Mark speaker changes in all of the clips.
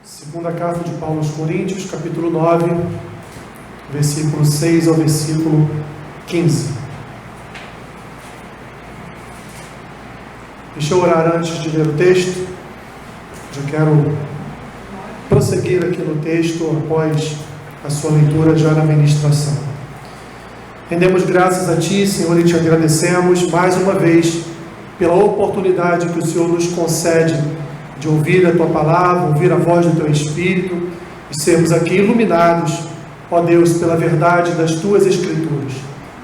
Speaker 1: Segunda carta de Paulo aos Coríntios, capítulo 9, versículo 6 ao versículo 15. Deixa eu orar antes de ler o texto. Já quero prosseguir aqui no texto após a sua leitura já na ministração. Rendemos graças a Ti, Senhor, e Te agradecemos mais uma vez pela oportunidade que o Senhor nos concede de ouvir a Tua palavra, ouvir a voz do Teu Espírito e sermos aqui iluminados, ó Deus, pela verdade das Tuas Escrituras.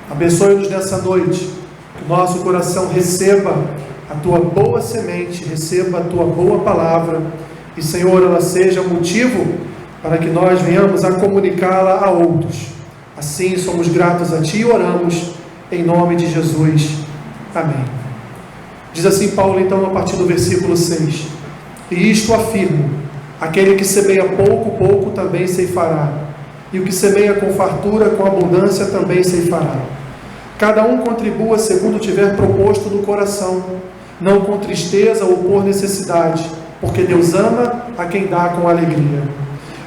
Speaker 1: Abençoe-nos nessa noite, que o nosso coração receba a Tua boa semente, receba a Tua boa palavra e, Senhor, ela seja motivo para que nós venhamos a comunicá-la a outros. Assim, somos gratos a Ti e oramos em nome de Jesus. Amém. Diz assim Paulo, então, a partir do versículo 6: E isto afirmo: aquele que semeia pouco, pouco também ceifará, e o que semeia com fartura, com abundância também ceifará. Cada um contribua segundo tiver proposto no coração, não com tristeza ou por necessidade, porque Deus ama a quem dá com alegria.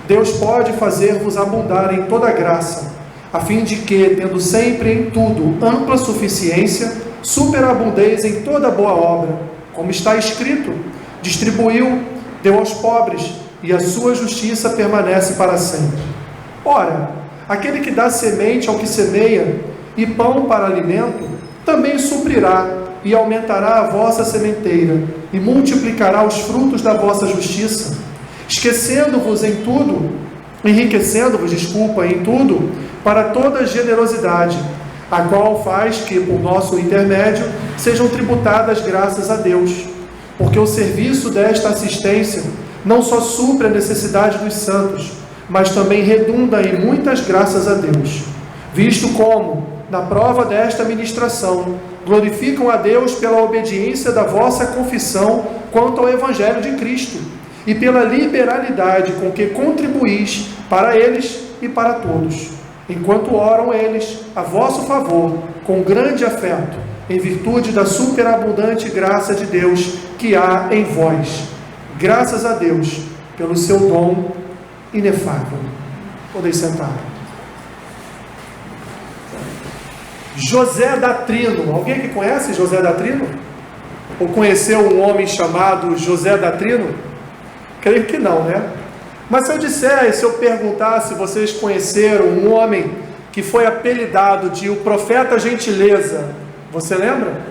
Speaker 1: Deus pode fazer-vos abundar em toda graça, a fim de que, tendo sempre em tudo ampla suficiência, superabundeis em toda boa obra, como está escrito: distribuiu, deu aos pobres, e a sua justiça permanece para sempre. Ora, aquele que dá semente ao que semeia, e pão para alimento, também suprirá e aumentará a vossa sementeira, e multiplicará os frutos da vossa justiça, enriquecendo-vos em tudo, para toda generosidade, a qual faz que, por nosso intermédio, sejam tributadas graças a Deus. Porque o serviço desta assistência não só supre a necessidade dos santos, mas também redunda em muitas graças a Deus, visto como, na prova desta ministração, glorificam a Deus pela obediência da vossa confissão quanto ao Evangelho de Cristo, e pela liberalidade com que contribuís para eles e para todos, enquanto oram eles a vosso favor, com grande afeto, em virtude da superabundante graça de Deus que há em vós. Graças a Deus pelo seu dom inefável. Podeis sentar. José Datrino. Alguém que conhece José Datrino? Ou conheceu um homem chamado José Datrino? Creio que não, né? Mas se eu perguntar se vocês conheceram um homem que foi apelidado de o profeta gentileza, você lembra?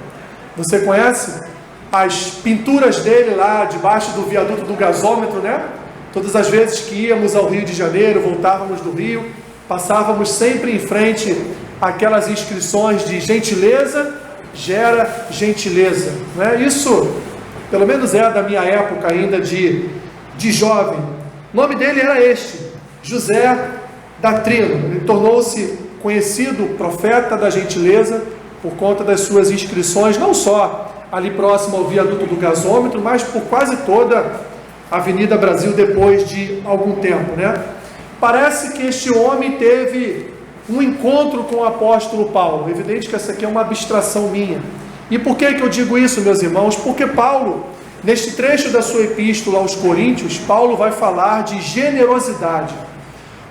Speaker 1: Você conhece? As pinturas dele lá debaixo do viaduto do gasômetro, né? Todas as vezes que íamos ao Rio de Janeiro, voltávamos do Rio, passávamos sempre em frente àquelas inscrições de gentileza gera gentileza, né? Isso, pelo menos é da minha época ainda de jovem. O nome dele era este, José Datrino. Ele tornou-se conhecido profeta da gentileza por conta das suas inscrições, não só ali próximo ao viaduto do gasômetro, mas por quase toda a Avenida Brasil depois de algum tempo, né? Parece que este homem teve um encontro com o apóstolo Paulo. Evidente que essa aqui é uma abstração minha. E por que eu digo isso, meus irmãos? Porque Paulo, neste trecho da sua epístola aos Coríntios, Paulo vai falar de generosidade,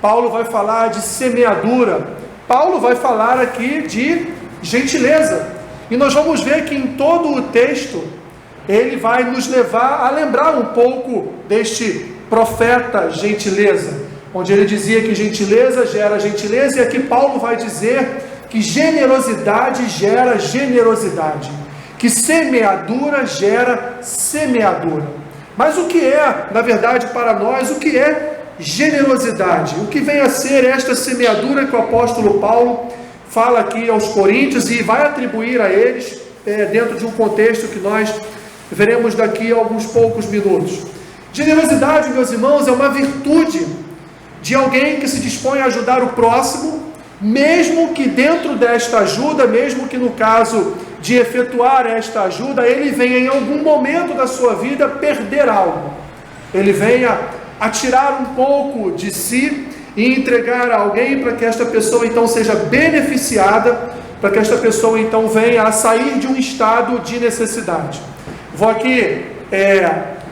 Speaker 1: Paulo vai falar de semeadura, Paulo vai falar aqui de gentileza, e nós vamos ver que em todo o texto, ele vai nos levar a lembrar um pouco deste profeta gentileza, onde ele dizia que gentileza gera gentileza, e aqui Paulo vai dizer que generosidade gera generosidade, que semeadura gera semeadura. Mas o que é, na verdade, para nós, o que é generosidade? O que vem a ser esta semeadura que o apóstolo Paulo fala aqui aos Coríntios e vai atribuir a eles, dentro de um contexto que nós veremos daqui a alguns poucos minutos. Generosidade, meus irmãos, é uma virtude de alguém que se dispõe a ajudar o próximo, mesmo que dentro desta ajuda, mesmo que no caso de efetuar esta ajuda, ele venha em algum momento da sua vida perder algo. Ele venha a tirar um pouco de si e entregar a alguém para que esta pessoa então seja beneficiada, para que esta pessoa então venha a sair de um estado de necessidade. Vou aqui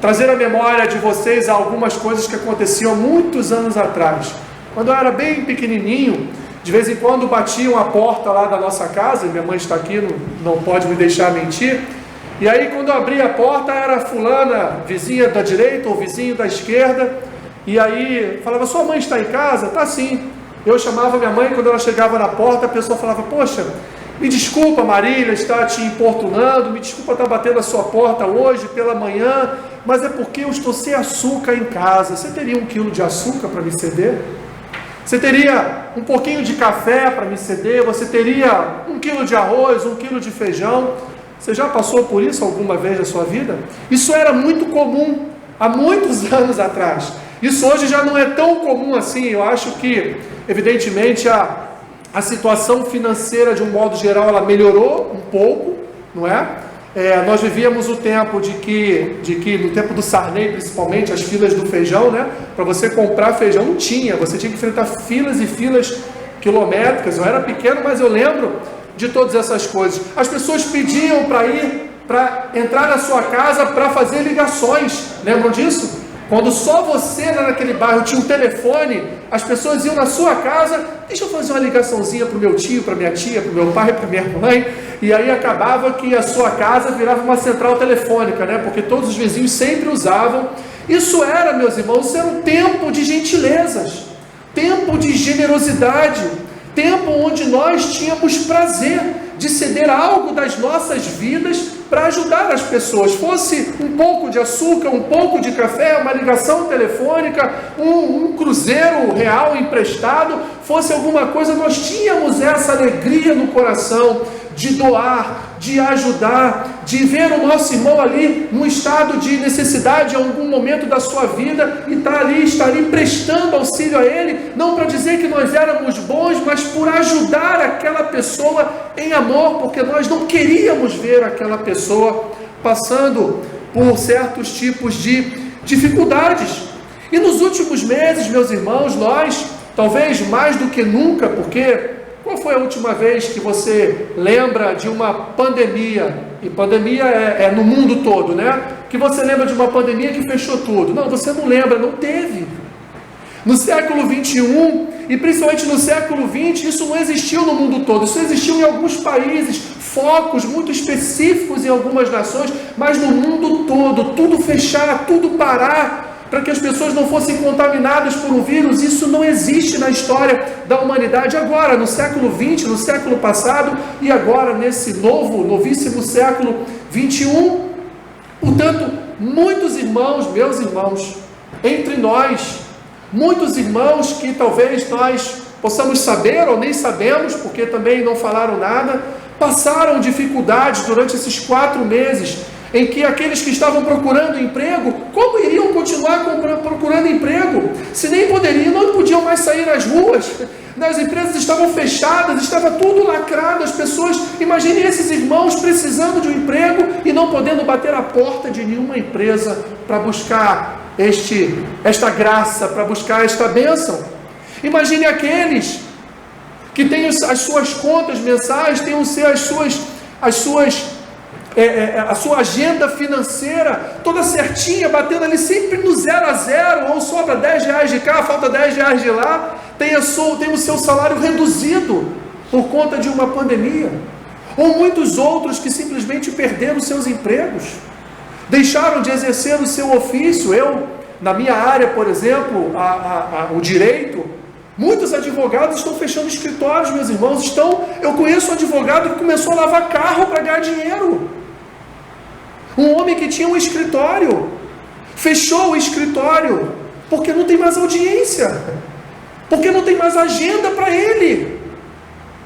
Speaker 1: trazer à memória de vocês algumas coisas que aconteciam muitos anos atrás. Quando eu era bem pequenininho, de vez em quando batiam a porta lá da nossa casa, e minha mãe está aqui, não pode me deixar mentir, e aí quando eu abria a porta era fulana, vizinha da direita ou vizinho da esquerda, e aí falava, sua mãe está em casa? Tá sim. Eu chamava minha mãe, quando ela chegava na porta, a pessoa falava, poxa, me desculpa Marília, está te importunando, me desculpa estar batendo a sua porta hoje pela manhã, mas é porque eu estou sem açúcar em casa. Você teria 1 quilo de açúcar para me ceder? Você teria um pouquinho de café para me ceder? Você teria 1 quilo de arroz, 1 quilo de feijão? Você já passou por isso alguma vez na sua vida? Isso era muito comum há muitos anos atrás. Isso hoje já não é tão comum assim. Eu acho que, evidentemente, a situação financeira, de um modo geral, ela melhorou um pouco, não é? Nós vivíamos o tempo de que no tempo do Sarney, principalmente, as filas do feijão, né? Para você comprar feijão não tinha, você tinha que enfrentar filas e filas quilométricas. Eu era pequeno, mas eu lembro de todas essas coisas. As pessoas pediam para entrar na sua casa para fazer ligações, lembram disso? Quando só você naquele bairro tinha um telefone, as pessoas iam na sua casa, deixa eu fazer uma ligaçãozinha para o meu tio, para minha tia, para o meu pai, para minha mãe, e aí acabava que a sua casa virava uma central telefônica, né? Porque todos os vizinhos sempre usavam. Isso era, meus irmãos, isso era um tempo de gentilezas, tempo de generosidade, tempo onde nós tínhamos prazer de ceder algo das nossas vidas para ajudar as pessoas, fosse um pouco de açúcar, um pouco de café, uma ligação telefônica, um cruzeiro real emprestado, fosse alguma coisa, nós tínhamos essa alegria no coração de doar, de ajudar, de ver o nosso irmão ali num estado de necessidade em algum momento da sua vida e estar ali prestando auxílio a ele, não para dizer que nós éramos bons, mas por ajudar aquela pessoa em amor, porque nós não queríamos ver aquela pessoa passando por certos tipos de dificuldades. E nos últimos meses, meus irmãos, nós, talvez mais do que nunca, porque qual foi a última vez que você lembra de uma pandemia? E pandemia é no mundo todo, né? Que você lembra de uma pandemia que fechou tudo. Não, você não lembra, não teve. No século 21 e principalmente no século 20, isso não existiu no mundo todo. Isso existiu em alguns países, focos muito específicos em algumas nações, mas no mundo todo, tudo fechar, tudo parar, para que as pessoas não fossem contaminadas por um vírus. Isso não existe na história da humanidade agora, no século 20, no século passado, e agora nesse novíssimo século 21. Portanto, muitos irmãos, meus irmãos, entre nós, muitos irmãos que talvez nós possamos saber ou nem sabemos, porque também não falaram nada, passaram dificuldades durante esses 4 meses, em que aqueles que estavam procurando emprego, como iriam continuar procurando emprego, se nem poderiam, não podiam mais sair às ruas, as empresas estavam fechadas, estava tudo lacrado, as pessoas, imaginem esses irmãos precisando de um emprego e não podendo bater a porta de nenhuma empresa para buscar esta graça, para buscar esta bênção. Imagine aqueles que têm as suas contas mensais, têm a sua agenda financeira toda certinha, batendo ali sempre no 0 a 0, ou sobra 10 reais de cá, falta 10 reais de lá, tem o seu salário reduzido por conta de uma pandemia, ou muitos outros que simplesmente perderam seus empregos, deixaram de exercer o seu ofício. Eu, na minha área, por exemplo, o direito, muitos advogados estão fechando escritórios, meus irmãos, eu conheço um advogado que começou a lavar carro para ganhar dinheiro, um homem que tinha um escritório, fechou o escritório, porque não tem mais audiência, porque não tem mais agenda para ele,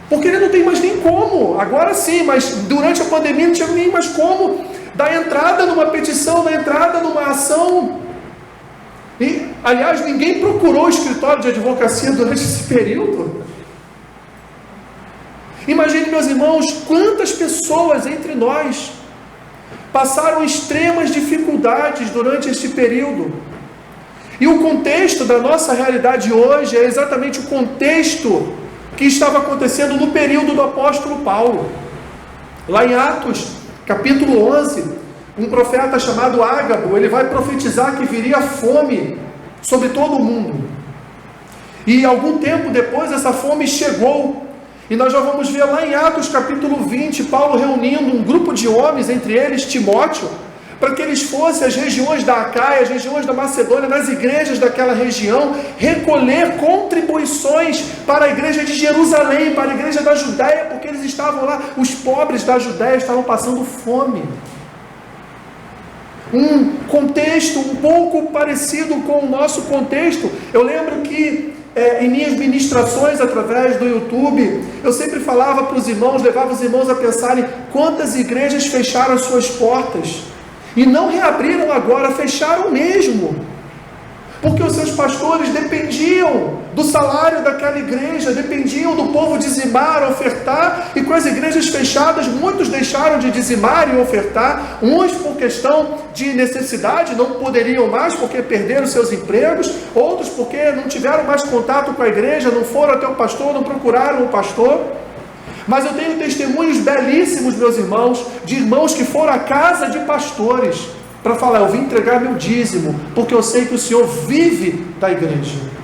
Speaker 1: porque ele não tem mais nem como, agora sim, mas durante a pandemia não tinha nem mais como dar entrada numa petição, dar entrada numa ação. E, aliás, ninguém procurou o escritório de advocacia durante esse período. Imagine, meus irmãos, quantas pessoas entre nós passaram extremas dificuldades durante este período. E o contexto da nossa realidade hoje é exatamente o contexto que estava acontecendo no período do apóstolo Paulo. Lá em Atos, capítulo 11, um profeta chamado Ágabo, ele vai profetizar que viria fome sobre todo o mundo. E algum tempo depois essa fome chegou. E nós já vamos ver lá em Atos capítulo 20, Paulo reunindo um grupo de homens, entre eles Timóteo, para que eles fossem às regiões da Acaia, às regiões da Macedônia, nas igrejas daquela região, recolher contribuições para a igreja de Jerusalém, para a igreja da Judéia, porque eles estavam lá, os pobres da Judéia estavam passando fome. Um contexto um pouco parecido com o nosso contexto. Eu lembro que em minhas ministrações através do YouTube, eu sempre falava para os irmãos, levava os irmãos a pensarem quantas igrejas fecharam as suas portas e não reabriram agora, fecharam mesmo, porque os seus pastores dependiam do salário daquela igreja, dependiam do povo dizimar, ofertar, e com as igrejas fechadas, muitos deixaram de dizimar e ofertar, uns por questão de necessidade, não poderiam mais porque perderam seus empregos, outros porque não tiveram mais contato com a igreja, não foram até o pastor, não procuraram o pastor. Mas eu tenho testemunhos belíssimos, meus irmãos, de irmãos que foram à casa de pastores para falar: eu vim entregar meu dízimo, porque eu sei que o Senhor vive da igreja.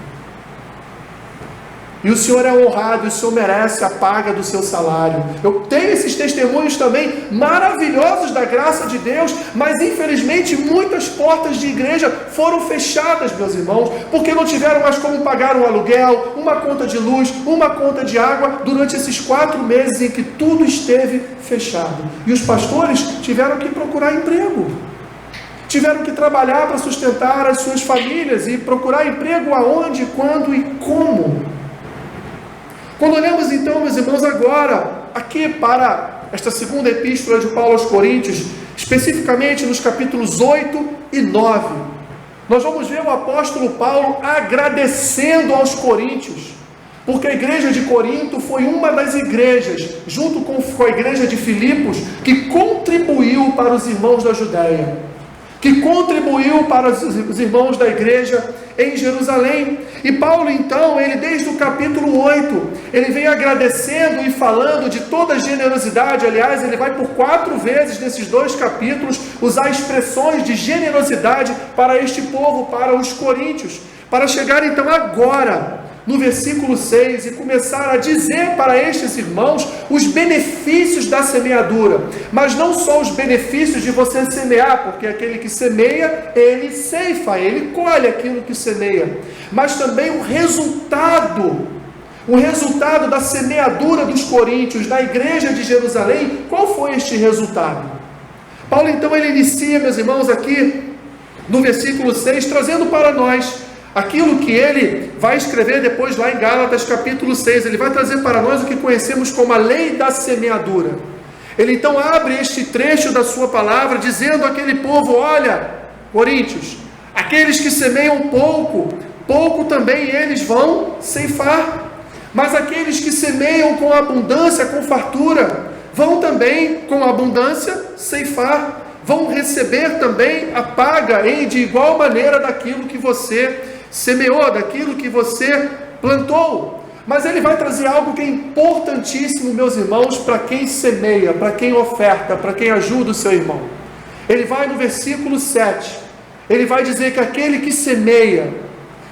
Speaker 1: E o Senhor é honrado, e o Senhor merece a paga do seu salário. Eu tenho esses testemunhos também maravilhosos da graça de Deus, mas infelizmente muitas portas de igreja foram fechadas, meus irmãos, porque não tiveram mais como pagar um aluguel, uma conta de luz, uma conta de água, durante esses 4 meses em que tudo esteve fechado. E os pastores tiveram que procurar emprego. Tiveram que trabalhar para sustentar as suas famílias e procurar emprego aonde, quando e como. Quando olhamos então, meus irmãos, agora, aqui para esta segunda epístola de Paulo aos Coríntios, especificamente nos capítulos 8 e 9, nós vamos ver o apóstolo Paulo agradecendo aos coríntios, porque a igreja de Corinto foi uma das igrejas, junto com a igreja de Filipos, que contribuiu para os irmãos da Judéia, que contribuiu para os irmãos da igreja em Jerusalém. E Paulo então, ele desde o capítulo 8, ele vem agradecendo e falando de toda a generosidade. Aliás, ele vai por 4 vezes nesses 2 capítulos usar expressões de generosidade para este povo, para os coríntios, para chegar então agora no versículo 6 e começar a dizer para estes irmãos os benefícios da semeadura, mas não só os benefícios de você semear, porque aquele que semeia, ele ceifa, ele colhe aquilo que semeia, mas também o resultado da semeadura dos coríntios na igreja de Jerusalém. Qual foi este resultado? Paulo então ele inicia, meus irmãos, aqui no versículo 6, trazendo para nós aquilo que ele vai escrever depois lá em Gálatas capítulo 6, ele vai trazer para nós o que conhecemos como a lei da semeadura. Ele então abre este trecho da sua palavra, dizendo àquele povo: olha, Coríntios, aqueles que semeiam pouco também eles vão ceifar, mas aqueles que semeiam com abundância, com fartura, vão também com abundância ceifar, vão receber também a paga de igual maneira daquilo que você semeou, daquilo que você plantou. Mas ele vai trazer algo que é importantíssimo, meus irmãos, para quem semeia, para quem oferta, para quem ajuda o seu irmão. Ele vai no versículo 7, ele vai dizer que aquele que semeia,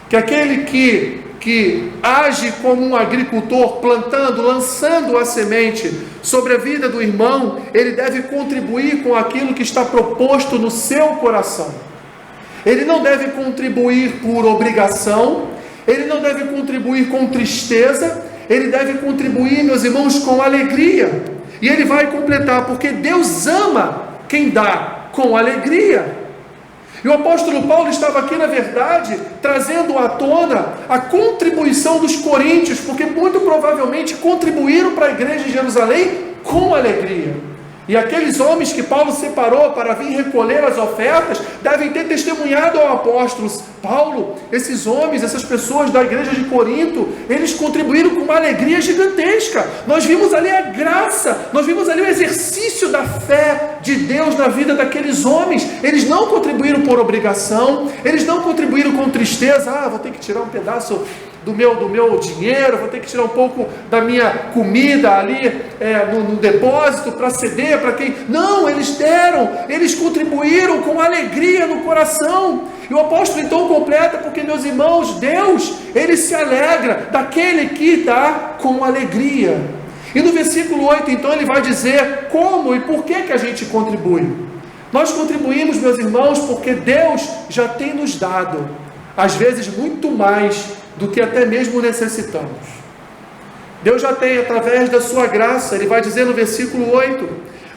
Speaker 1: que aquele que age como um agricultor, plantando, lançando a semente sobre a vida do irmão, ele deve contribuir com aquilo que está proposto no seu coração. Ele não deve contribuir por obrigação, ele não deve contribuir com tristeza, ele deve contribuir, meus irmãos, com alegria. E ele vai completar: porque Deus ama quem dá com alegria. E o apóstolo Paulo estava aqui, na verdade, trazendo à tona a contribuição dos coríntios, porque muito provavelmente contribuíram para a igreja de Jerusalém com alegria. E aqueles homens que Paulo separou para vir recolher as ofertas, devem ter testemunhado ao apóstolo Paulo: esses homens, essas pessoas da igreja de Corinto, eles contribuíram com uma alegria gigantesca. Nós vimos ali a graça, nós vimos ali o exercício da fé de Deus na vida daqueles homens. Eles não contribuíram por obrigação, eles não contribuíram com tristeza: vou ter que tirar um pedaço do meu dinheiro, vou ter que tirar um pouco da minha comida ali no depósito para ceder para quem... Não, eles deram, eles contribuíram com alegria no coração. E o apóstolo então completa, porque, meus irmãos, Deus, Ele se alegra daquele que dá com alegria. E no versículo 8, então, ele vai dizer como e por que a gente contribui. Nós contribuímos, meus irmãos, porque Deus já tem nos dado, às vezes, muito mais do que até mesmo necessitamos. Deus já tem, através da sua graça, ele vai dizer no versículo 8,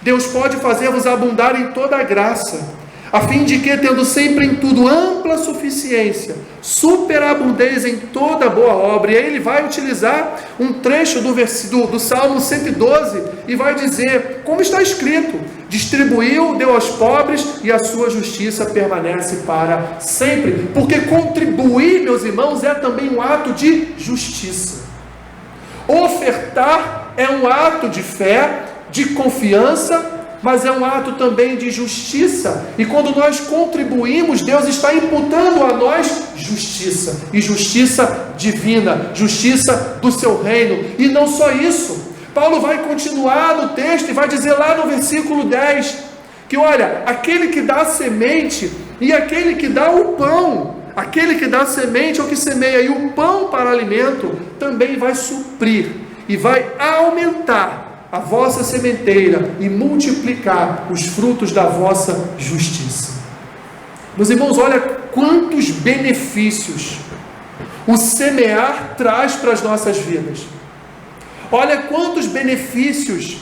Speaker 1: Deus pode fazer-vos abundar em toda a graça, a fim de que, tendo sempre em tudo ampla suficiência, superabundez em toda boa obra. E aí ele vai utilizar um trecho do Salmo 112 e vai dizer, como está escrito, distribuiu, deu aos pobres e a sua justiça permanece para sempre. Porque contribuir, meus irmãos, é também um ato de justiça. Ofertar é um ato de fé, de confiança, mas é um ato também de justiça. E quando nós contribuímos, Deus está imputando a nós justiça, e justiça divina, justiça do seu reino. E não só isso, Paulo vai continuar no texto e vai dizer lá no versículo 10, que olha, aquele que dá a semente e aquele que dá o pão, aquele que dá a semente ou que semeia e o pão para alimento, também vai suprir e vai aumentar a vossa sementeira e multiplicar os frutos da vossa justiça. Meus irmãos, olha quantos benefícios o semear traz para as nossas vidas. Olha quantos benefícios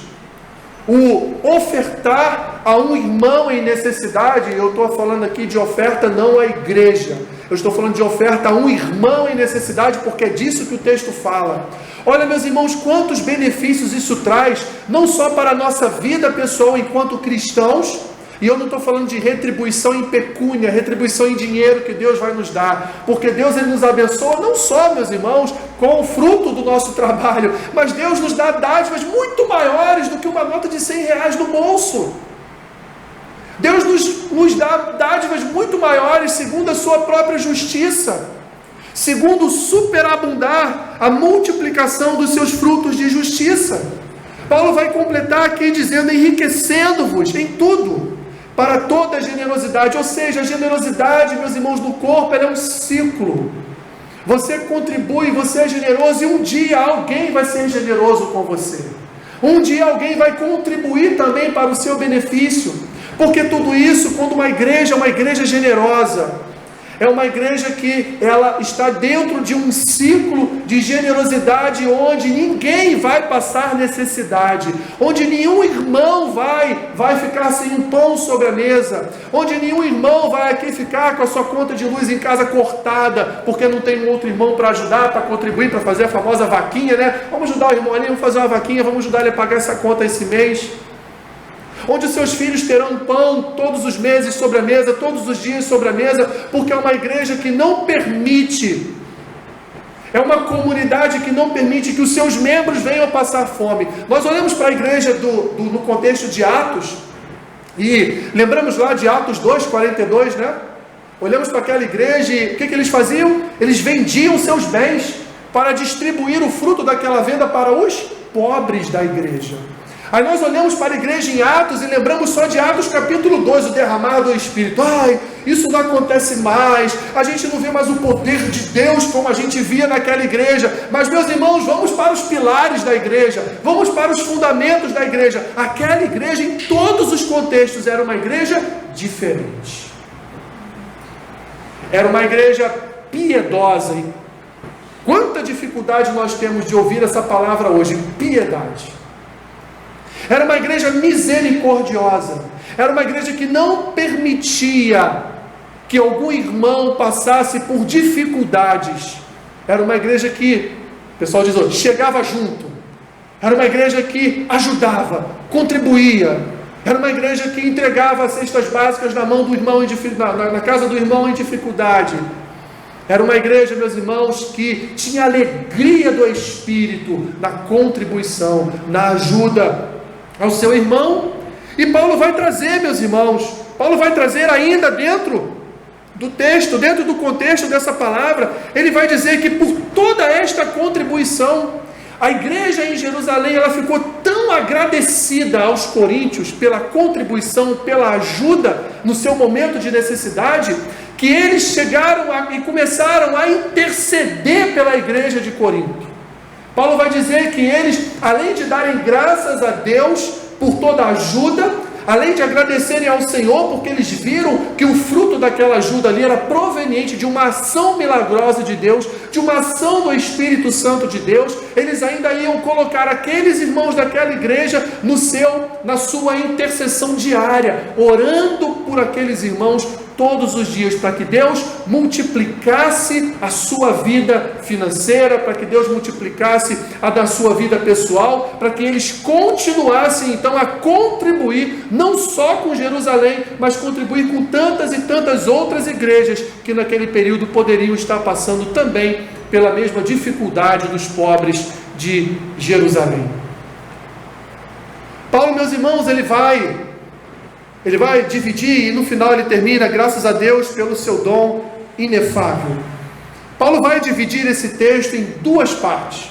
Speaker 1: o ofertar a um irmão em necessidade. Eu estou falando aqui de oferta não à igreja, eu estou falando de oferta a um irmão em necessidade, porque é disso que o texto fala. Olha, meus irmãos, quantos benefícios isso traz, não só para a nossa vida pessoal enquanto cristãos, e eu não estou falando de retribuição em pecúnia, retribuição em dinheiro que Deus vai nos dar, porque Deus, Ele nos abençoa não só, meus irmãos, com o fruto do nosso trabalho, mas Deus nos dá dádivas muito maiores do que uma nota de R$100 no bolso. Deus nos dá dádivas muito maiores, segundo a sua própria justiça, segundo superabundar a multiplicação dos seus frutos de justiça. Paulo vai completar aqui dizendo, enriquecendo-vos em tudo, para toda a generosidade. Ou seja, a generosidade, meus irmãos, do corpo, ela é um ciclo. Você contribui, você é generoso, e um dia alguém vai ser generoso com você. Um dia alguém vai contribuir também para o seu benefício. Porque tudo isso, quando uma igreja é uma igreja generosa, é uma igreja que ela está dentro de um ciclo de generosidade, onde ninguém vai passar necessidade, onde nenhum irmão vai ficar sem um pão sobre a mesa, onde nenhum irmão vai aqui ficar com a sua conta de luz em casa cortada, porque não tem um outro irmão para ajudar, para contribuir, para fazer a famosa vaquinha, né? Vamos ajudar o irmão ali, vamos fazer uma vaquinha, vamos ajudar ele a pagar essa conta esse mês. Onde os seus filhos terão pão todos os meses sobre a mesa, todos os dias sobre a mesa, porque é uma igreja que não permite, é uma comunidade que não permite que os seus membros venham passar fome. Nós olhamos para a igreja no contexto de Atos, e lembramos lá de Atos 2:42, né? Olhamos para aquela igreja e o que eles faziam? Eles vendiam seus bens para distribuir o fruto daquela venda para os pobres da igreja. Aí nós olhamos para a igreja em Atos e lembramos só de Atos capítulo 2, o derramar do Espírito. Isso não acontece mais, a gente não vê mais o poder de Deus como a gente via naquela igreja. Mas, meus irmãos, vamos para os pilares da igreja, vamos para os fundamentos da igreja. Aquela igreja, em todos os contextos, era uma igreja diferente. Era uma igreja piedosa. E quanta dificuldade nós temos de ouvir essa palavra hoje, piedade. Era uma igreja misericordiosa. Era uma igreja que não permitia que algum irmão passasse por dificuldades. Era uma igreja que, o pessoal diz hoje, chegava junto. Era uma igreja que ajudava, contribuía. Era uma igreja que entregava as cestas básicas na mão do irmão na casa do irmão em dificuldade. Era uma igreja, meus irmãos, que tinha alegria do Espírito na contribuição, na ajuda ao seu irmão. E Paulo vai trazer, meus irmãos, Paulo vai trazer ainda dentro do texto, dentro do contexto dessa palavra, ele vai dizer que por toda esta contribuição, a igreja em Jerusalém, ela ficou tão agradecida aos coríntios pela contribuição, pela ajuda no seu momento de necessidade, que eles chegaram e começaram a interceder pela igreja de Corinto. Paulo vai dizer que eles, além de darem graças a Deus por toda a ajuda, além de agradecerem ao Senhor, porque eles viram que o fruto daquela ajuda ali era proveniente de uma ação milagrosa de Deus, de uma ação do Espírito Santo de Deus, eles ainda iam colocar aqueles irmãos daquela igreja na sua intercessão diária, orando por aqueles irmãos todos os dias, para que Deus multiplicasse a sua vida financeira, para que Deus multiplicasse a da sua vida pessoal, para que eles continuassem então a contribuir, não só com Jerusalém, mas contribuir com tantas e tantas outras igrejas que naquele período poderiam estar passando também pela mesma dificuldade dos pobres de Jerusalém. Paulo, meus irmãos, ele vai dividir e no final ele termina, graças a Deus pelo seu dom inefável. Paulo vai dividir esse texto em duas partes.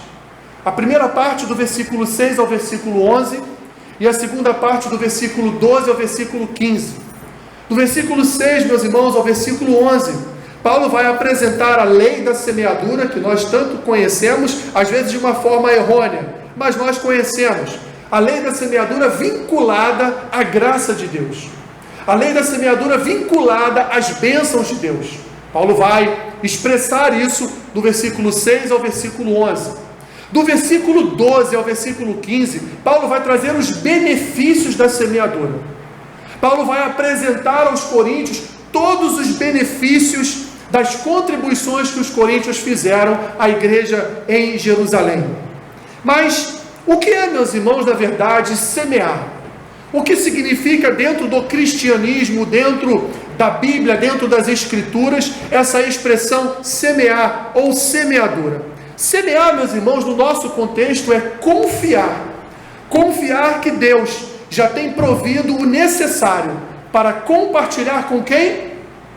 Speaker 1: A primeira parte do versículo 6 ao versículo 11 e a segunda parte do versículo 12 ao versículo 15. Do versículo 6, meus irmãos, ao versículo 11, Paulo vai apresentar a lei da semeadura, que nós tanto conhecemos, às vezes de uma forma errônea, mas nós conhecemos. A lei da semeadura vinculada à graça de Deus. A lei da semeadura vinculada às bênçãos de Deus. Paulo vai expressar isso do versículo 6 ao versículo 11. Do versículo 12 ao versículo 15, Paulo vai trazer os benefícios da semeadura. Paulo vai apresentar aos coríntios todos os benefícios das contribuições que os coríntios fizeram à igreja em Jerusalém. Mas o que é, meus irmãos, na verdade, semear? O que significa dentro do cristianismo, dentro da Bíblia, dentro das Escrituras, essa expressão semear ou semeadura? Semear, meus irmãos, no nosso contexto é confiar. Confiar que Deus já tem provido o necessário para compartilhar com quem?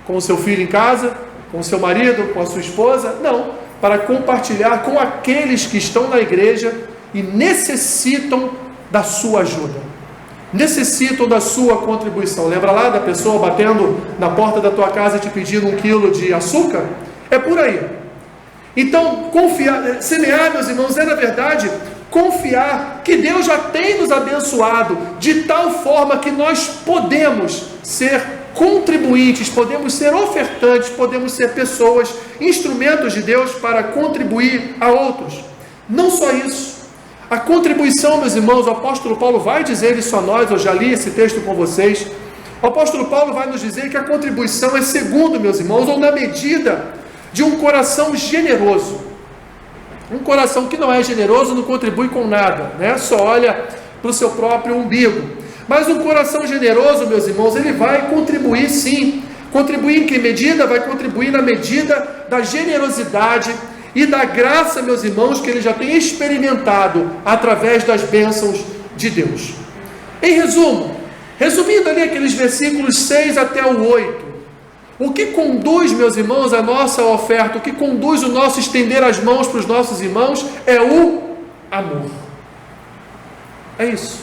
Speaker 1: Com o seu filho em casa? Com o seu marido? Com a sua esposa? Não, para compartilhar com aqueles que estão na igreja e necessitam da sua ajuda, necessitam da sua contribuição. Lembra lá da pessoa batendo na porta da tua casa e te pedindo 1 quilo de açúcar? É por aí. Então, confiar, semear, meus irmãos, é na verdade confiar que Deus já tem nos abençoado de tal forma que nós podemos ser contribuintes, podemos ser ofertantes, podemos ser pessoas, instrumentos de Deus para contribuir a outros. Não só isso, a contribuição, meus irmãos, o apóstolo Paulo vai dizer isso a nós, eu já li esse texto com vocês. O apóstolo Paulo vai nos dizer que a contribuição é segundo, meus irmãos, ou na medida de um coração generoso. Um coração que não é generoso não contribui com nada, né? Só olha para o seu próprio umbigo. Mas um coração generoso, meus irmãos, ele vai contribuir sim. Contribuir em que medida? Vai contribuir na medida da generosidade e da graça, meus irmãos, que ele já tem experimentado através das bênçãos de Deus. Em resumo, resumindo ali aqueles versículos 6 até o 8, o que conduz, meus irmãos, a nossa oferta, o que conduz o nosso estender as mãos para os nossos irmãos é o amor. É isso.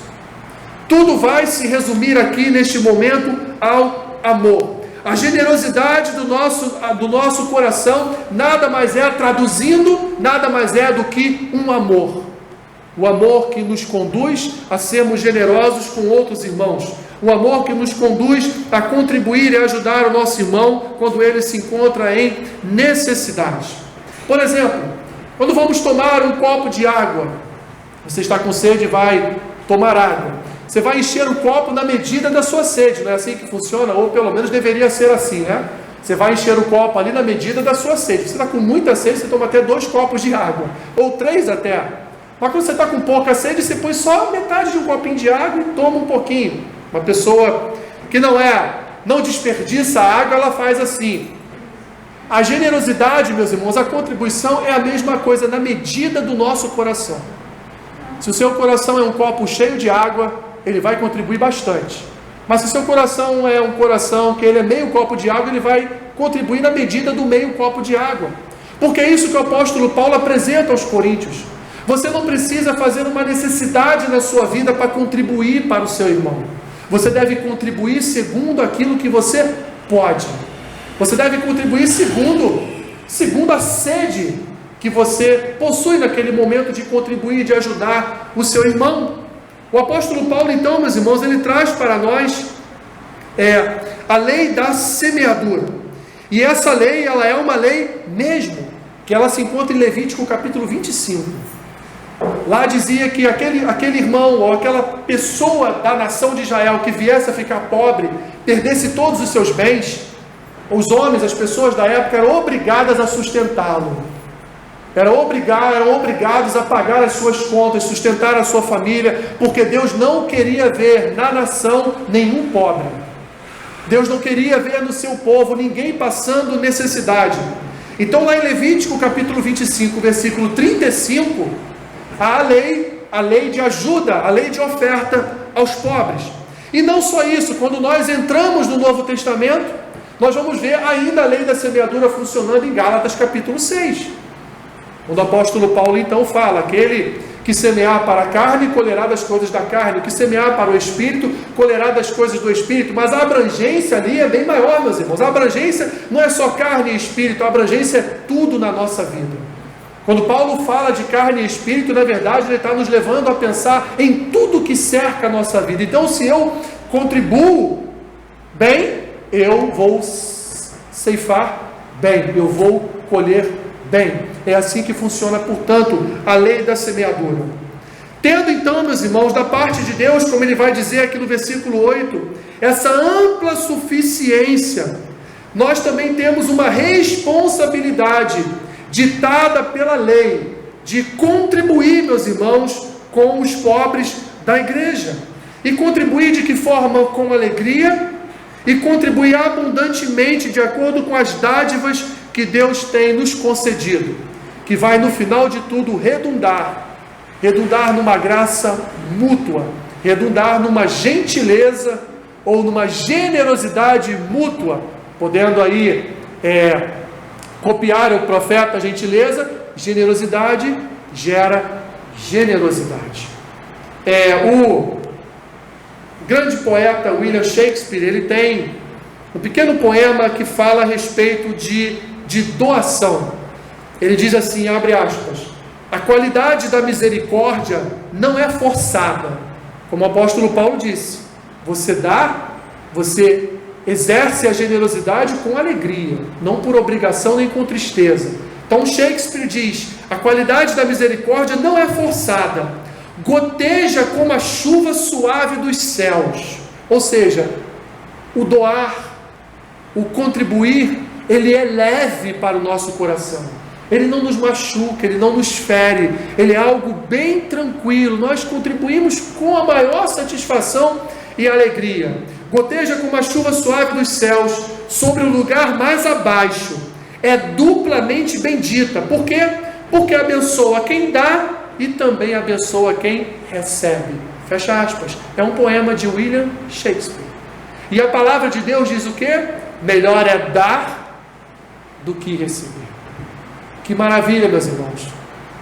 Speaker 1: Tudo vai se resumir aqui neste momento ao amor. A generosidade do nosso coração nada mais é, traduzindo, nada mais é do que um amor. O amor que nos conduz a sermos generosos com outros irmãos. O amor que nos conduz a contribuir e ajudar o nosso irmão quando ele se encontra em necessidade. Por exemplo, quando vamos tomar um copo de água, você está com sede e vai tomar água. Você vai encher o copo na medida da sua sede, não é assim que funciona? Ou pelo menos deveria ser assim, né? Você vai encher o copo ali na medida da sua sede. Você está com muita sede, você toma até 2 copos de água, ou 3 até. Mas quando você está com pouca sede, você põe só metade de um copinho de água e toma um pouquinho. Uma pessoa que não desperdiça a água, ela faz assim. A generosidade, meus irmãos, a contribuição é a mesma coisa na medida do nosso coração. Se o seu coração é um copo cheio de água, ele vai contribuir bastante. Mas se o seu coração é um coração que ele é meio copo de água, ele vai contribuir na medida do meio copo de água. Porque é isso que o apóstolo Paulo apresenta aos coríntios. Você não precisa fazer uma necessidade na sua vida para contribuir para o seu irmão. Você deve contribuir segundo aquilo que você pode. Você deve contribuir segundo a sede que você possui naquele momento de contribuir, de ajudar o seu irmão. O apóstolo Paulo, então, meus irmãos, ele traz para nós a lei da semeadura. E essa lei, ela é uma lei mesmo, que ela se encontra em Levítico capítulo 25. Lá dizia que aquele irmão ou aquela pessoa da nação de Israel que viesse a ficar pobre, perdesse todos os seus bens, os homens, as pessoas da época eram obrigadas a sustentá-lo. Eram obrigados a pagar as suas contas, sustentar a sua família, porque Deus não queria ver na nação nenhum pobre. Deus não queria ver no seu povo ninguém passando necessidade. Então lá em Levítico capítulo 25, versículo 35, há a lei de ajuda, a lei de oferta aos pobres. E não só isso, quando nós entramos no Novo Testamento, nós vamos ver ainda a lei da semeadura funcionando em Gálatas capítulo 6. Quando o apóstolo Paulo então fala: aquele que semear para a carne, colherá das coisas da carne; o que semear para o Espírito, colherá das coisas do Espírito. Mas a abrangência ali é bem maior, meus irmãos. A abrangência não é só carne e Espírito, a abrangência é tudo na nossa vida. Quando Paulo fala de carne e Espírito, na verdade ele está nos levando a pensar em tudo que cerca a nossa vida. Então, se eu contribuo bem, eu vou ceifar bem, eu vou colher bem. É assim que funciona, portanto, a lei da semeadura. Tendo então, meus irmãos, da parte de Deus, como ele vai dizer aqui no versículo 8, essa ampla suficiência, nós também temos uma responsabilidade ditada pela lei, de contribuir, meus irmãos, com os pobres da igreja. E contribuir de que forma? Com alegria, e contribuir abundantemente de acordo com as dádivas que Deus tem nos concedido, que vai no final de tudo redundar numa graça mútua, redundar numa gentileza ou numa generosidade mútua, podendo aí copiar o profeta: gentileza, generosidade gera generosidade. O grande poeta William Shakespeare, ele tem um pequeno poema que fala a respeito de doação. Ele diz assim, abre aspas: a qualidade da misericórdia não é forçada, como o apóstolo Paulo disse. Você dá, você exerce a generosidade com alegria, não por obrigação nem com tristeza. Então Shakespeare diz: a qualidade da misericórdia não é forçada, goteja como a chuva suave dos céus. Ou seja, o doar, o contribuir, ele é leve para o nosso coração. Ele não nos machuca, ele não nos fere, ele é algo bem tranquilo. Nós contribuímos com a maior satisfação e alegria. Goteja como a chuva suave dos céus sobre o lugar mais abaixo. É duplamente bendita. Por quê? Porque abençoa quem dá e também abençoa quem recebe. Fecha aspas. É um poema de William Shakespeare. E a palavra de Deus diz o quê? Melhor é dar do que receber. Que maravilha, meus irmãos.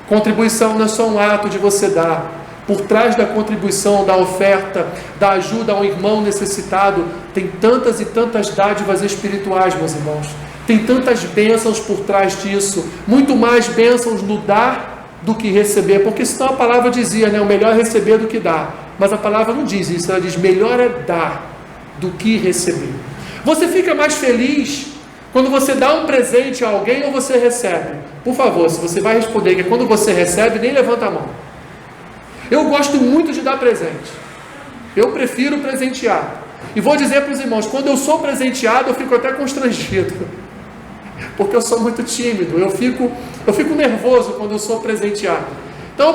Speaker 1: Contribuição não é só um ato de você dar. Por trás da contribuição, da oferta, da ajuda a um irmão necessitado, tem tantas e tantas dádivas espirituais, meus irmãos. Tem tantas bênçãos por trás disso. Muito mais bênçãos no dar do que receber. Porque senão a palavra dizia, né? O melhor é receber do que dar. Mas a palavra não diz isso. Ela diz, melhor é dar do que receber. Você fica mais feliz quando você dá um presente a alguém ou você recebe? Por favor, se você vai responder que quando você recebe, nem levanta a mão. Eu gosto muito de dar presente. Eu prefiro presentear. E vou dizer para os irmãos, quando eu sou presenteado, eu fico até constrangido. Porque eu sou muito tímido. Eu fico nervoso quando eu sou presenteado. Então eu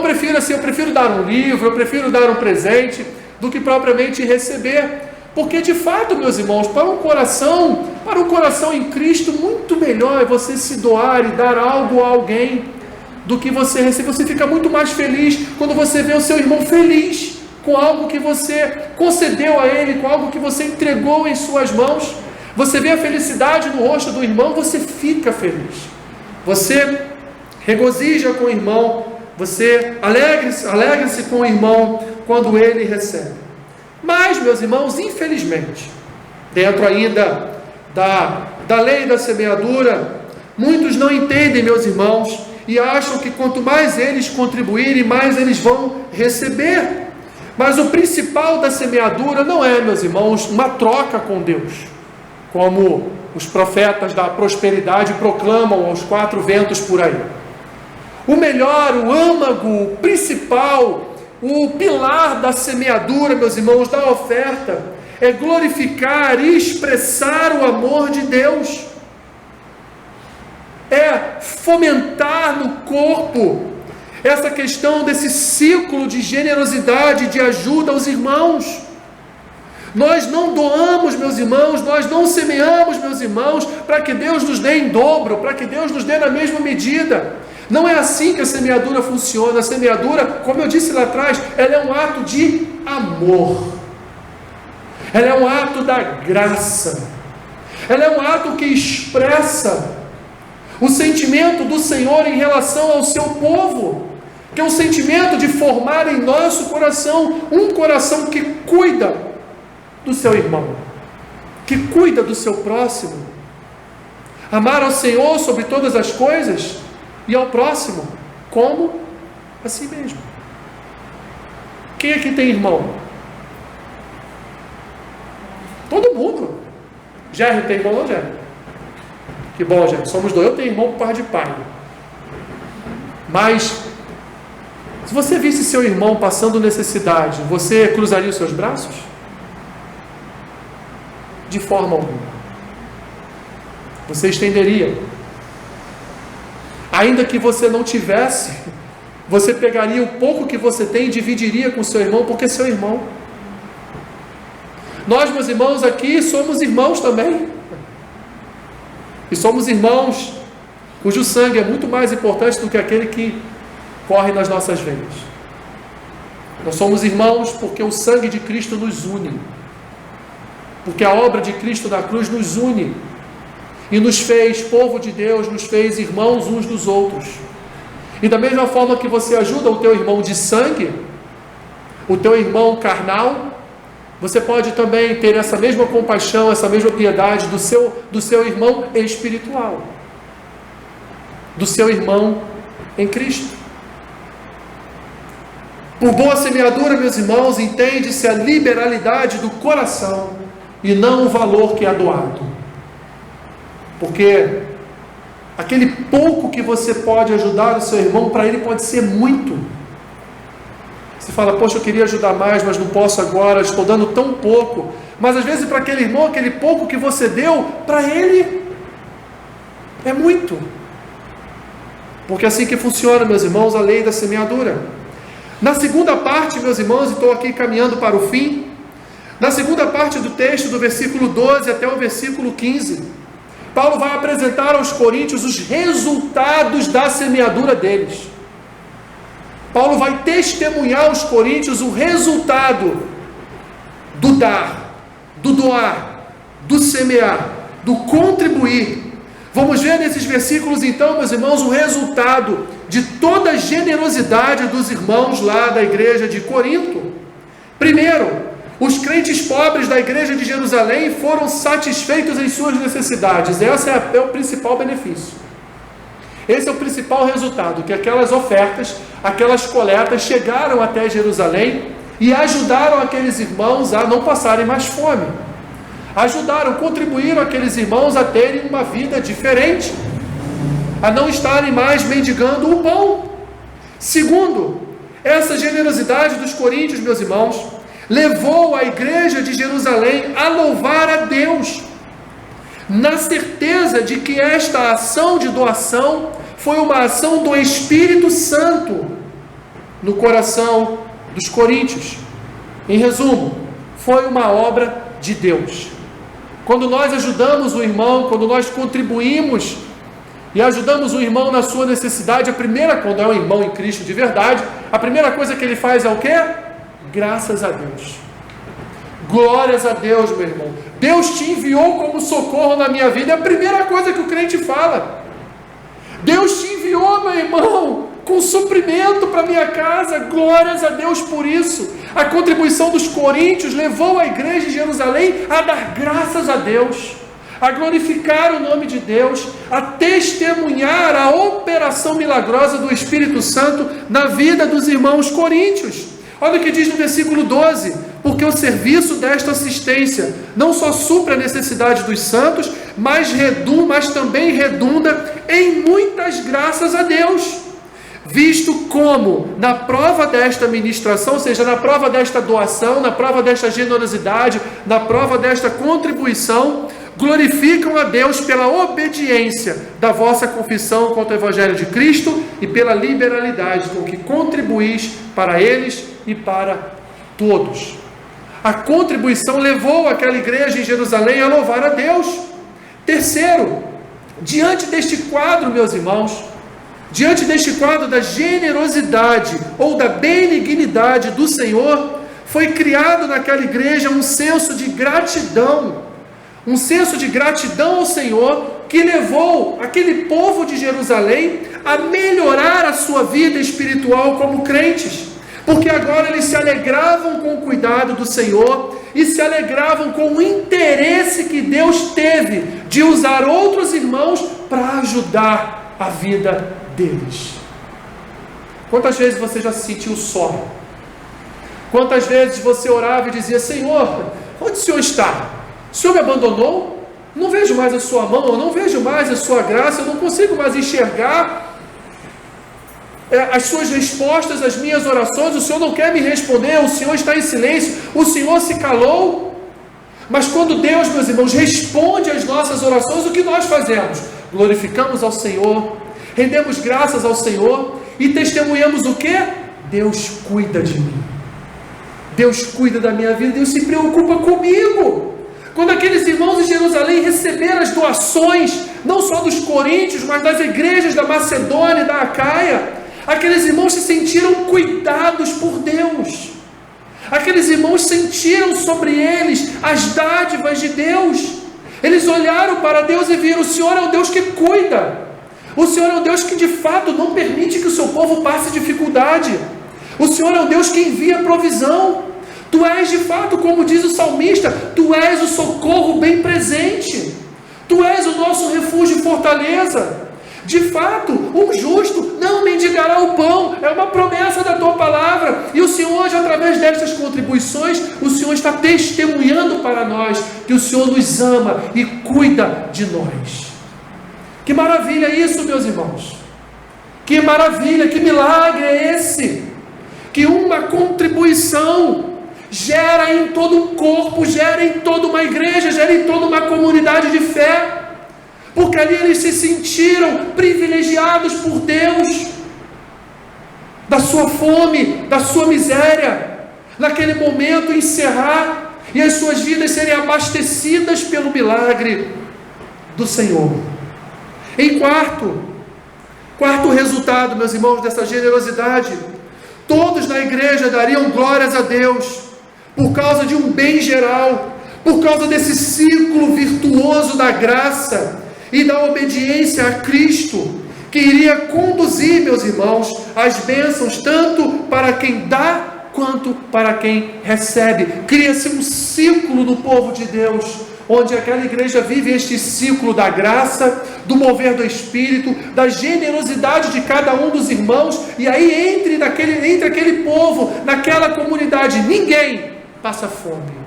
Speaker 1: prefiro dar um livro, eu prefiro dar um presente, do que propriamente receber. Porque de fato, meus irmãos, para um coração em Cristo, muito melhor é você se doar e dar algo a alguém do que você receber. Você fica muito mais feliz quando você vê o seu irmão feliz com algo que você concedeu a ele, com algo que você entregou em suas mãos. Você vê a felicidade no rosto do irmão, você fica feliz. Você regozija com o irmão, você alegre-se com o irmão quando ele recebe. Mas, meus irmãos, infelizmente, dentro ainda da lei da semeadura, muitos não entendem, meus irmãos, e acham que quanto mais eles contribuírem, mais eles vão receber. Mas o principal da semeadura não é, meus irmãos, uma troca com Deus, como os profetas da prosperidade proclamam aos quatro ventos por aí. O melhor, o âmago, o principal, o pilar da semeadura, meus irmãos, da oferta, é glorificar e expressar o amor de Deus. É fomentar no corpo essa questão desse ciclo de generosidade, de ajuda aos irmãos. Nós não doamos, meus irmãos, nós não semeamos, meus irmãos, para que Deus nos dê em dobro, para que Deus nos dê na mesma medida. Não é assim que a semeadura funciona. A semeadura, como eu disse lá atrás, ela é um ato de amor. Ela é um ato da graça. Ela é um ato que expressa o sentimento do Senhor em relação ao seu povo, que é um sentimento de formar em nosso coração um coração que cuida do seu irmão, que cuida do seu próximo. Amar ao Senhor sobre todas as coisas e ao próximo como a si mesmo. Quem aqui tem irmão? Todo mundo. Jerry tem irmão, não, Jerry? Que bom, Jerry. Somos dois. Eu tenho irmão por parte de pai. Mas, se você visse seu irmão passando necessidade, você cruzaria os seus braços? De forma alguma. Você estenderia. Ainda que você não tivesse, você pegaria o pouco que você tem e dividiria com seu irmão, porque é seu irmão. Nós, meus irmãos, aqui somos irmãos também. E somos irmãos cujo sangue é muito mais importante do que aquele que corre nas nossas veias. Nós somos irmãos porque o sangue de Cristo nos une. Porque a obra de Cristo na cruz nos une. E nos fez povo de Deus, nos fez irmãos uns dos outros. E da mesma forma que você ajuda o teu irmão de sangue, o teu irmão carnal, você pode também ter essa mesma compaixão, essa mesma piedade do seu irmão espiritual, do seu irmão em Cristo. Por boa semeadura, meus irmãos, entende-se a liberalidade do coração e não o valor que é doado. Porque aquele pouco que você pode ajudar o seu irmão, para ele pode ser muito. Você fala, poxa, eu queria ajudar mais, mas não posso agora, estou dando tão pouco. Mas às vezes para aquele irmão, aquele pouco que você deu, para ele é muito. Porque é assim que funciona, meus irmãos, a lei da semeadura. Na segunda parte, meus irmãos, estou aqui caminhando para o fim. Na segunda parte do texto, do versículo 12 até o versículo 15, Paulo vai apresentar aos coríntios os resultados da semeadura deles. Paulo vai testemunhar aos coríntios o resultado do dar, do doar, do semear, do contribuir. Vamos ver nesses versículos então, meus irmãos, o resultado de toda a generosidade dos irmãos lá da igreja de Corinto. Primeiro, os crentes pobres da igreja de Jerusalém foram satisfeitos em suas necessidades. Esse é o principal benefício. Esse é o principal resultado, que aquelas ofertas, aquelas coletas chegaram até Jerusalém e ajudaram aqueles irmãos a não passarem mais fome. Ajudaram, contribuíram aqueles irmãos a terem uma vida diferente, a não estarem mais mendigando o pão. Segundo, essa generosidade dos coríntios, meus irmãos, levou a igreja de Jerusalém a louvar a Deus, na certeza de que esta ação de doação foi uma ação do Espírito Santo no coração dos coríntios. Em resumo, foi uma obra de Deus. Quando nós ajudamos o irmão, quando nós contribuímos e ajudamos o irmão na sua necessidade, quando é um irmão em Cristo de verdade, a primeira coisa que ele faz é o quê? Graças a Deus. Glórias a Deus, meu irmão. Deus te enviou como socorro na minha vida. É a primeira coisa que o crente fala. Deus te enviou, meu irmão, com suprimento para minha casa. Glórias a Deus por isso. A contribuição dos coríntios levou a igreja de Jerusalém a dar graças a Deus, a glorificar o nome de Deus, a testemunhar a operação milagrosa do Espírito Santo na vida dos irmãos coríntios. Olha o que diz no versículo 12: porque o serviço desta assistência não só supre a necessidade dos santos, mas também redunda em muitas graças a Deus, visto como na prova desta ministração, ou seja, na prova desta doação, na prova desta generosidade, na prova desta contribuição, glorificam a Deus pela obediência da vossa confissão contra o Evangelho de Cristo e pela liberalidade com que contribuís para eles e para todos. A contribuição levou aquela igreja em Jerusalém a louvar a Deus. Terceiro, diante deste quadro, meus irmãos, diante deste quadro da generosidade ou da benignidade do Senhor, foi criado naquela igreja um senso de gratidão ao Senhor, que levou aquele povo de Jerusalém a melhorar a sua vida espiritual como crentes, porque agora eles se alegravam com o cuidado do Senhor e se alegravam com o interesse que Deus teve de usar outros irmãos para ajudar a vida deles. Quantas vezes você já se sentiu só? Quantas vezes você orava e dizia: Senhor, onde o Senhor está? O Senhor me abandonou? Não vejo mais a sua mão, eu não vejo mais a sua graça, eu não consigo mais enxergar as suas respostas às minhas orações, o Senhor não quer me responder, o Senhor está em silêncio, o Senhor se calou. Mas quando Deus, meus irmãos, responde às nossas orações, o que nós fazemos? Glorificamos ao Senhor, rendemos graças ao Senhor e testemunhamos o quê? Deus cuida de mim, Deus cuida da minha vida, Deus se preocupa comigo. Quando aqueles irmãos de Jerusalém receberam as doações, não só dos coríntios, mas das igrejas da Macedônia e da Acaia, aqueles irmãos se sentiram cuidados por Deus. Aqueles irmãos sentiram sobre eles as dádivas de Deus. Eles olharam para Deus e viram: o Senhor é um Deus que cuida. O Senhor é um Deus que de fato não permite que o seu povo passe dificuldade. O Senhor é um Deus que envia provisão. Tu és de fato, como diz o salmista, Tu és o socorro bem presente. Tu és o nosso refúgio e fortaleza. De fato, um justo não mendigará o pão, é uma promessa da Tua palavra, e o Senhor hoje, através destas contribuições, o Senhor está testemunhando para nós que o Senhor nos ama e cuida de nós. Que maravilha isso, meus irmãos! Que maravilha, que milagre é esse? Que uma contribuição gera em todo um corpo, gera em toda uma igreja, gera em toda uma comunidade de fé, porque ali eles se sentiram privilegiados por Deus, da sua fome, da sua miséria, naquele momento encerrar e as suas vidas serem abastecidas pelo milagre do Senhor. Em quarto resultado, meus irmãos, dessa generosidade, todos na igreja dariam glórias a Deus, por causa de um bem geral, por causa desse ciclo virtuoso da graça e da obediência a Cristo, que iria conduzir, meus irmãos, as bênçãos tanto para quem dá, quanto para quem recebe. Cria-se um ciclo no povo de Deus, onde aquela igreja vive este ciclo da graça, do mover do Espírito, da generosidade de cada um dos irmãos, e aí entre aquele povo, naquela comunidade, ninguém passa fome.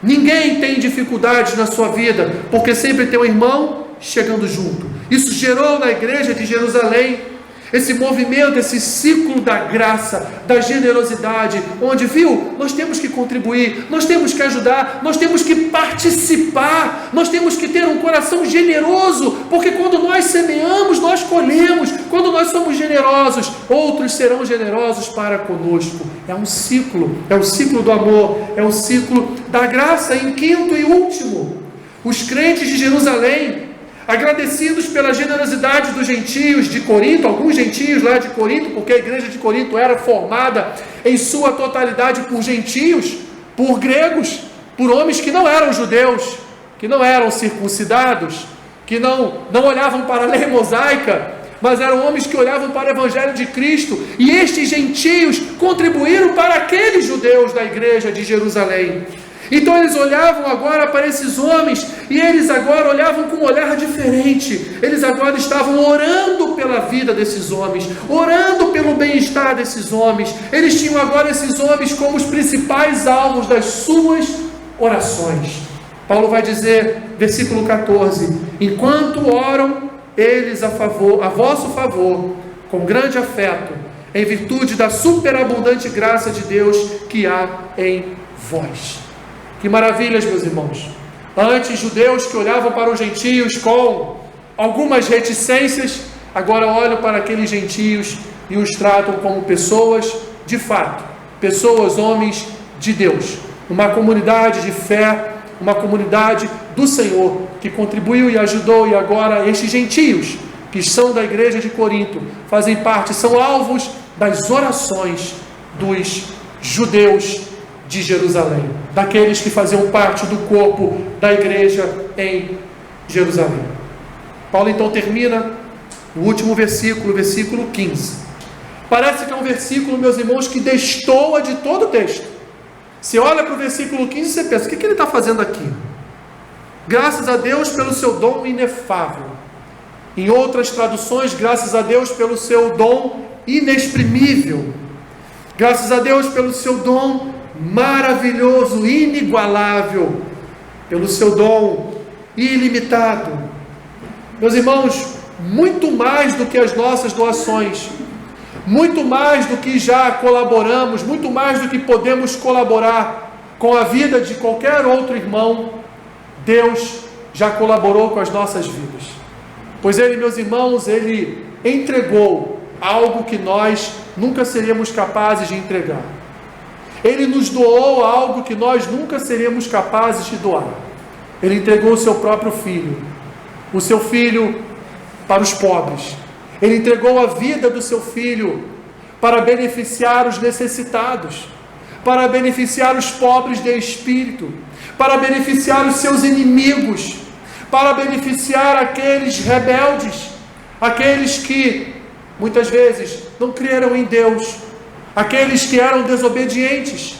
Speaker 1: Ninguém tem dificuldades na sua vida, porque sempre tem um irmão chegando junto. Isso gerou na igreja de Jerusalém esse movimento, esse ciclo da graça, da generosidade, onde, nós temos que contribuir, nós temos que ajudar, nós temos que participar, nós temos que ter um coração generoso, porque quando nós semeamos, nós colhemos. Quando nós somos generosos, outros serão generosos para conosco. É um ciclo do amor, é um ciclo da graça. Em quinto e último, os crentes de Jerusalém, agradecidos pela generosidade dos gentios de Corinto, alguns gentios lá de Corinto, porque a igreja de Corinto era formada em sua totalidade por gentios, por gregos, por homens que não eram judeus, que não eram circuncidados, que não olhavam para a lei mosaica, mas eram homens que olhavam para o Evangelho de Cristo, e estes gentios contribuíram para aqueles judeus da igreja de Jerusalém. Então eles olhavam agora para esses homens, e eles agora olhavam com um olhar diferente. Eles agora estavam orando pela vida desses homens, orando pelo bem-estar desses homens. Eles tinham agora esses homens como os principais alvos das suas orações. Paulo vai dizer, versículo 14: enquanto oram eles a vosso favor, com grande afeto, em virtude da superabundante graça de Deus que há em vós. Que maravilhas, meus irmãos! Antes, judeus que olhavam para os gentios com algumas reticências, agora olham para aqueles gentios e os tratam como pessoas de fato, pessoas, homens de Deus, uma comunidade de fé, uma comunidade do Senhor, que contribuiu e ajudou, e agora estes gentios, que são da igreja de Corinto, fazem parte, são alvos das orações dos judeus de Jerusalém, daqueles que faziam parte do corpo da igreja em Jerusalém. Paulo então termina o último versículo, versículo 15. Parece que é um versículo, meus irmãos, que destoa de todo o texto. Você olha para o versículo 15 e você pensa, o que ele está fazendo aqui? Graças a Deus pelo seu dom inefável. Em outras traduções, graças a Deus pelo seu dom inexprimível. Graças a Deus pelo seu dom maravilhoso, inigualável, pelo seu dom ilimitado. Meus irmãos, muito mais do que as nossas doações, muito mais do que já colaboramos, muito mais do que podemos colaborar com a vida de qualquer outro irmão, Deus já colaborou com as nossas vidas. Pois Ele, meus irmãos, Ele entregou algo que nós nunca seríamos capazes de entregar. Ele nos doou algo que nós nunca seríamos capazes de doar. Ele entregou o seu próprio Filho, o seu Filho para os pobres. Ele entregou a vida do seu Filho para beneficiar os necessitados, para beneficiar os pobres de espírito, para beneficiar os seus inimigos, para beneficiar aqueles rebeldes, aqueles que muitas vezes não creram em Deus, aqueles que eram desobedientes.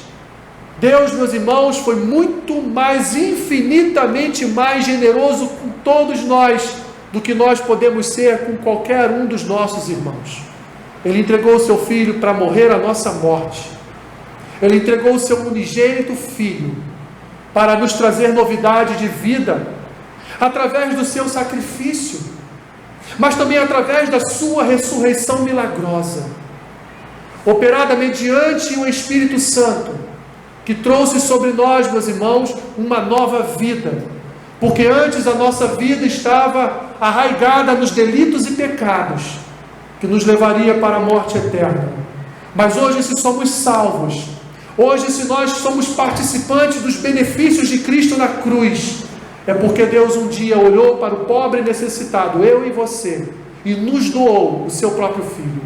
Speaker 1: Deus, meus irmãos, foi muito mais, infinitamente mais generoso com todos nós do que nós podemos ser com qualquer um dos nossos irmãos. Ele entregou o seu Filho para morrer a nossa morte. Ele entregou o seu unigênito Filho para nos trazer novidade de vida, através do seu sacrifício, mas também através da sua ressurreição milagrosa, operada mediante o Espírito Santo, que trouxe sobre nós, meus irmãos, uma nova vida, porque antes a nossa vida estava arraigada nos delitos e pecados, que nos levaria para a morte eterna. Mas hoje, se somos salvos, hoje, se nós somos participantes dos benefícios de Cristo na cruz, é porque Deus um dia olhou para o pobre necessitado, eu e você, e nos doou o seu próprio Filho,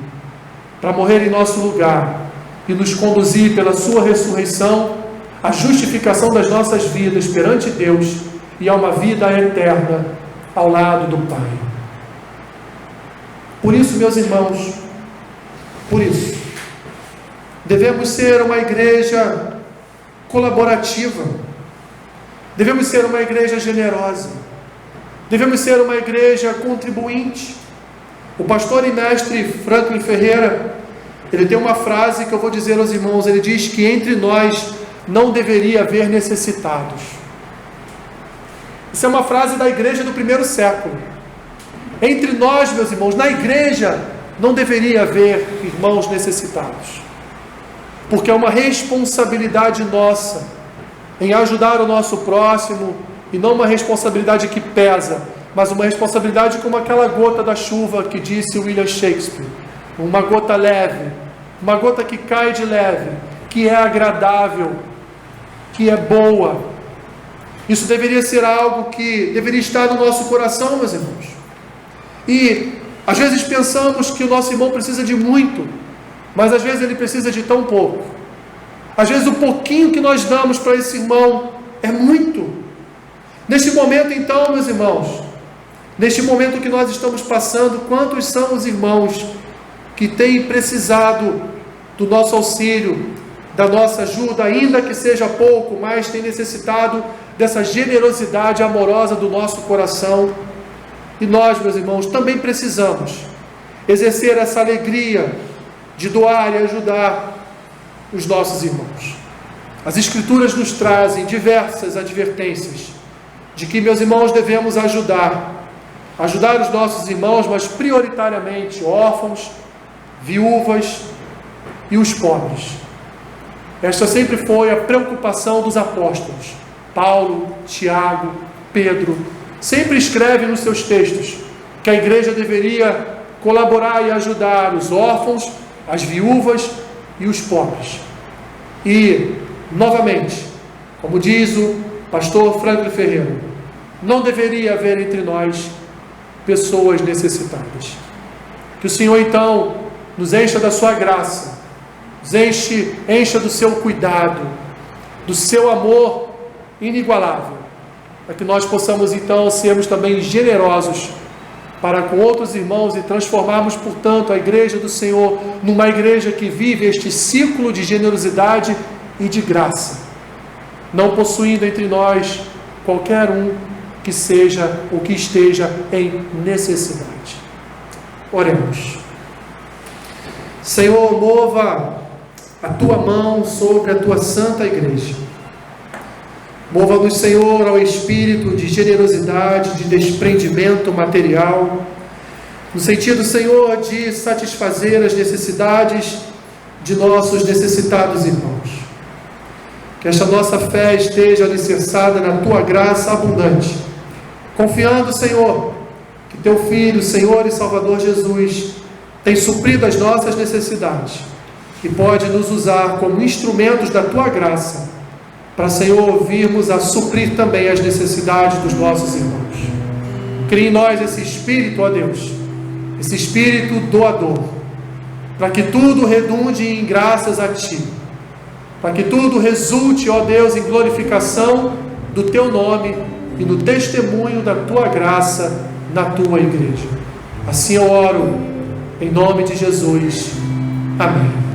Speaker 1: para morrer em nosso lugar, e nos conduzir pela sua ressurreição, à justificação das nossas vidas perante Deus, e a uma vida eterna ao lado do Pai. Por isso, meus irmãos, por isso, devemos ser uma igreja colaborativa, devemos ser uma igreja generosa, devemos ser uma igreja contribuinte. O pastor e mestre Franklin Ferreira, ele tem uma frase que eu vou dizer aos irmãos. Ele diz que entre nós não deveria haver necessitados. Isso é uma frase da igreja do primeiro século. Entre nós, meus irmãos, na igreja não deveria haver irmãos necessitados, porque é uma responsabilidade nossa em ajudar o nosso próximo, e não uma responsabilidade que pesa, mas uma responsabilidade como aquela gota da chuva que disse William Shakespeare, uma gota leve, uma gota que cai de leve, que é agradável, que é boa. Isso deveria ser algo que deveria estar no nosso coração, meus irmãos. E às vezes pensamos que o nosso irmão precisa de muito, mas às vezes ele precisa de tão pouco. Às vezes o pouquinho que nós damos para esse irmão é muito. Neste momento então, meus irmãos, neste momento que nós estamos passando, quantos são os irmãos que têm precisado do nosso auxílio, da nossa ajuda, ainda que seja pouco, mas têm necessitado dessa generosidade amorosa do nosso coração. E nós, meus irmãos, também precisamos exercer essa alegria de doar e ajudar os nossos irmãos. As Escrituras nos trazem diversas advertências de que, meus irmãos, devemos ajudar os nossos irmãos, mas prioritariamente órfãos, viúvas e os pobres. Esta sempre foi a preocupação dos apóstolos. Paulo, Tiago, Pedro, sempre escrevem nos seus textos que a igreja deveria colaborar e ajudar os órfãos, as viúvas e os pobres. E, novamente, como diz o pastor Franklin Ferreira, não deveria haver entre nós pessoas necessitadas. Que o Senhor, então, nos encha da sua graça, nos encha do seu cuidado, do seu amor inigualável, para que nós possamos, então, sermos também generosos para com outros irmãos e transformarmos, portanto, a igreja do Senhor numa igreja que vive este ciclo de generosidade e de graça, não possuindo entre nós qualquer um que seja ou que esteja em necessidade. Oremos. Senhor, mova a tua mão sobre a tua santa igreja. Mova-nos, Senhor, ao espírito de generosidade, de desprendimento material, no sentido, Senhor, de satisfazer as necessidades de nossos necessitados irmãos. Que esta nossa fé esteja alicerçada na tua graça abundante, confiando, Senhor, que teu Filho, Senhor e Salvador Jesus, tem suprido as nossas necessidades e pode nos usar como instrumentos da tua graça, para, Senhor, virmos a suprir também as necessidades dos nossos irmãos. Cria em nós esse espírito, ó Deus, esse espírito doador, para que tudo redunde em graças a Ti, para que tudo resulte, ó Deus, em glorificação do Teu nome e no testemunho da Tua graça na Tua igreja. Assim eu oro, em nome de Jesus. Amém.